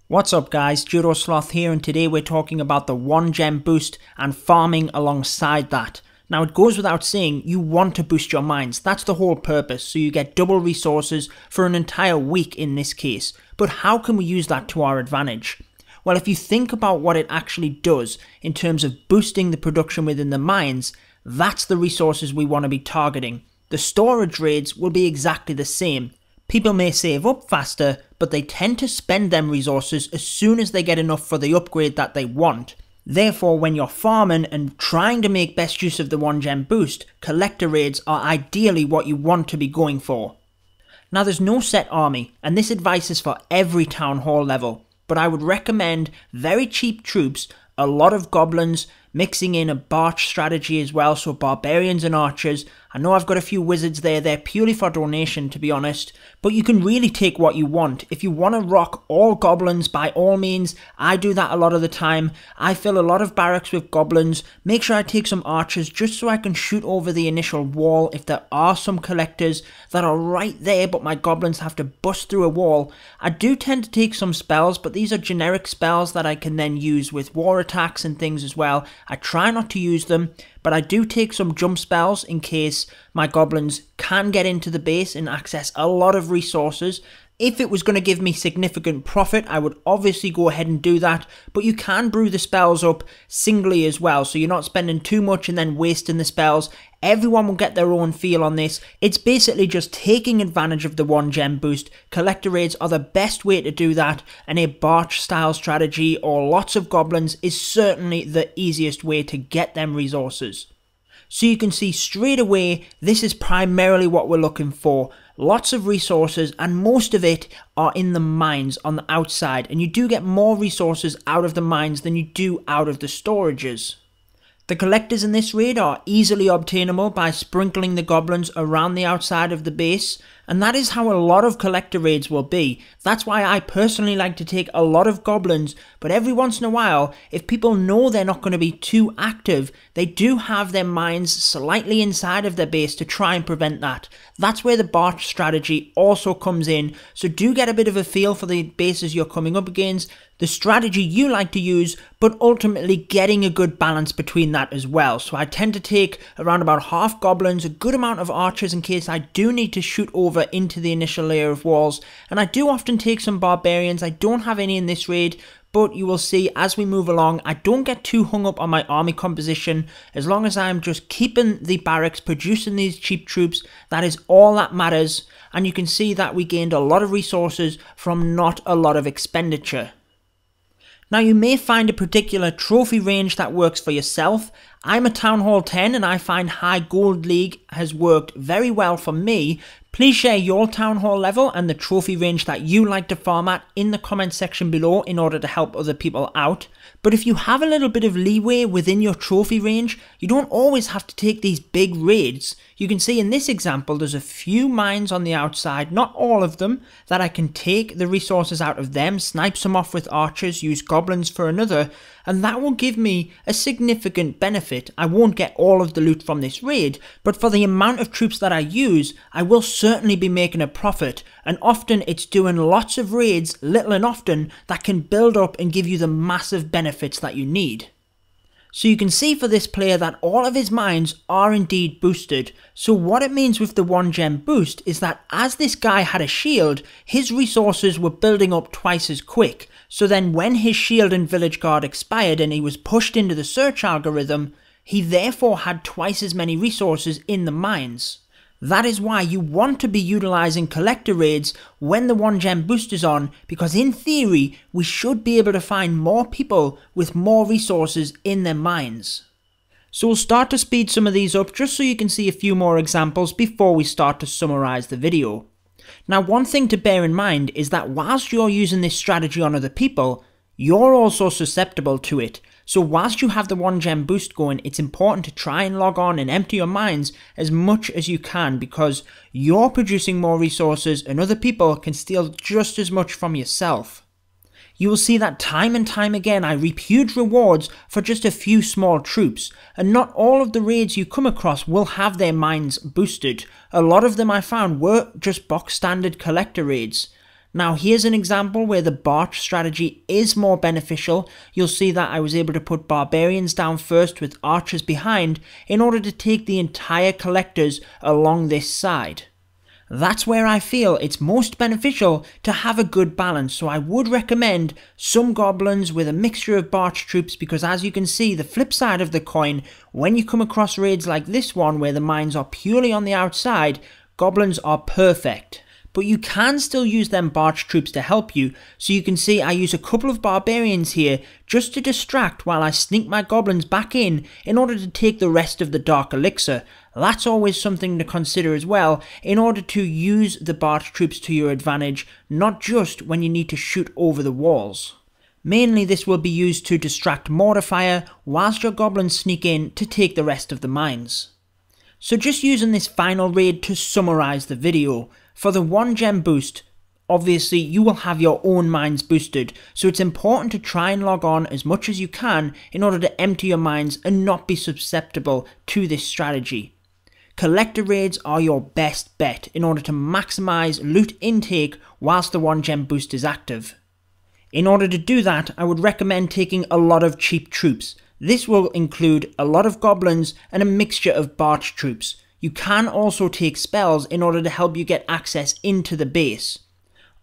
What's up guys, JudoSloth here, and today we're talking about the 1 gem boost and farming alongside that. Now it goes without saying, you want to boost your mines, that's the whole purpose, so you get double resources for an entire week in this case. But how can we use that to our advantage? Well, if you think about what it actually does in terms of boosting the production within the mines, that's the resources we want to be targeting. The storage raids will be exactly the same. People may save up faster, but they tend to spend them resources as soon as they get enough for the upgrade that they want. Therefore, when you're farming and trying to make best use of the 1 gem boost, collector raids are ideally what you want to be going for. Now there's no set army, and this advice is for every town hall level, but I would recommend very cheap troops, a lot of goblins, mixing in a Barch strategy as well, so barbarians and archers. I know I've got a few wizards there, they're purely for donation to be honest, but you can really take what you want. If you want to rock all goblins, by all means, I do that a lot of the time. I fill a lot of barracks with goblins, make sure I take some archers just so I can shoot over the initial wall if there are some collectors that are right there but my goblins have to bust through a wall. I do tend to take some spells, but these are generic spells that I can then use with war attacks and things as well. I try not to use them, but I do take some jump spells in case my goblins can get into the base and access a lot of resources. If it was going to give me significant profit, I would obviously go ahead and do that, but you can brew the spells up singly as well, so you're not spending too much and then wasting the spells. Everyone will get their own feel on this. It's basically just taking advantage of the 1 gem boost. Collector raids are the best way to do that, and a Barch style strategy or lots of goblins is certainly the easiest way to get them resources. So you can see straight away, this is primarily what we're looking for. Lots of resources, and most of it are in the mines on the outside, and you do get more resources out of the mines than you do out of the storages. The collectors in this raid are easily obtainable by sprinkling the goblins around the outside of the base, and that is how a lot of collector raids will be. That's why I personally like to take a lot of goblins, but every once in a while, if people know they're not going to be too active, they do have their mines slightly inside of their base to try and prevent that. That's where the Barch strategy also comes in, so do get a bit of a feel for the bases you're coming up against, the strategy you like to use, but ultimately getting a good balance between that as well. So I tend to take around about half goblins, a good amount of archers in case I do need to shoot over into the initial layer of walls, and I do often take some barbarians. I don't have any in this raid, but you will see as we move along, I don't get too hung up on my army composition. As long as I'm just keeping the barracks, producing these cheap troops, that is all that matters, and you can see that we gained a lot of resources from not a lot of expenditure. Now you may find a particular trophy range that works for yourself. I'm a Town Hall 10 and I find High Gold League has worked very well for me. Please share your Town Hall level and the trophy range that you like to farm at in the comment section below in order to help other people out. But if you have a little bit of leeway within your trophy range, you don't always have to take these big raids. You can see in this example there's a few mines on the outside, not all of them, that I can take the resources out of them, snipe some off with archers, use goblins for another, and that will give me a significant benefit. I won't get all of the loot from this raid, but for the amount of troops that I use, I will certainly be making a profit, and often it's doing lots of raids, little and often, that can build up and give you the massive benefits that you need. So you can see for this player that all of his mines are indeed boosted. So what it means with the 1 gem boost is that as this guy had a shield, his resources were building up twice as quick. So then when his shield and village guard expired and he was pushed into the search algorithm, he therefore had twice as many resources in the mines. That is why you want to be utilizing collector raids when the 1 gem boost is on, because in theory we should be able to find more people with more resources in their mines. So we'll start to speed some of these up just so you can see a few more examples before we start to summarize the video. Now one thing to bear in mind is that whilst you're using this strategy on other people, you're also susceptible to it. So whilst you have the 1 gem boost going, it's important to try and log on and empty your mines as much as you can, because you're producing more resources and other people can steal just as much from yourself. You will see that time and time again I reap huge rewards for just a few small troops, and not all of the raids you come across will have their mines boosted. A lot of them I found were just box standard collector raids. Now here's an example where the Barch strategy is more beneficial. You'll see that I was able to put barbarians down first with archers behind in order to take the entire collectors along this side. That's where I feel it's most beneficial to have a good balance, so I would recommend some goblins with a mixture of Barch troops, because as you can see, the flip side of the coin, when you come across raids like this one where the mines are purely on the outside, goblins are perfect. But you can still use them Barch troops to help you, so you can see I use a couple of barbarians here just to distract while I sneak my goblins back in order to take the rest of the Dark Elixir. That's always something to consider as well, in order to use the Barch troops to your advantage, not just when you need to shoot over the walls. Mainly this will be used to distract mortar fire whilst your goblins sneak in to take the rest of the mines. So just using this final raid to summarise the video. For the 1 gem boost, obviously you will have your own mines boosted, so it's important to try and log on as much as you can in order to empty your mines and not be susceptible to this strategy. Collector raids are your best bet in order to maximise loot intake whilst the 1 gem boost is active. In order to do that, I would recommend taking a lot of cheap troops. This will include a lot of goblins and a mixture of Barch troops. You can also take spells in order to help you get access into the base.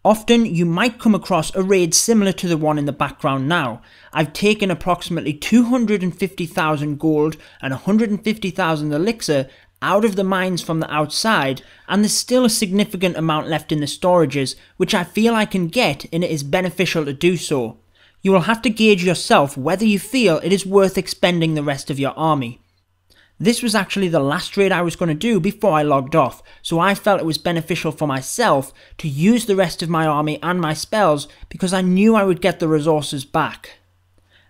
Often you might come across a raid similar to the one in the background now. I've taken approximately 250,000 gold and 150,000 elixir out of the mines from the outside, and there's still a significant amount left in the storages, which I feel I can get, and it is beneficial to do so. You will have to gauge yourself whether you feel it is worth expending the rest of your army. This was actually the last raid I was going to do before I logged off, so I felt it was beneficial for myself to use the rest of my army and my spells because I knew I would get the resources back.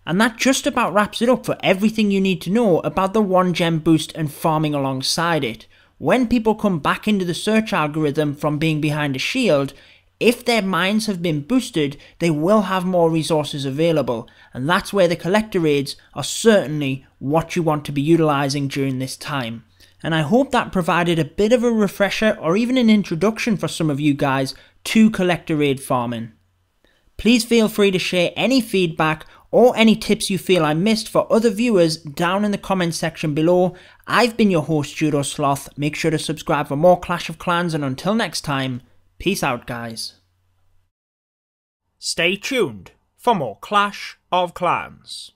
And that just about wraps it up for everything you need to know about the 1 gem boost and farming alongside it. When people come back into the search algorithm from being behind a shield, if their mines have been boosted, they will have more resources available, and that's where the collector raids are certainly what you want to be utilising during this time. And I hope that provided a bit of a refresher or even an introduction for some of you guys to collector raid farming. Please feel free to share any feedback or any tips you feel I missed for other viewers down in the comment section below. I've been your host Judo Sloth. Make sure to subscribe for more Clash of Clans, and until next time, peace out, guys. Stay tuned for more Clash of Clans.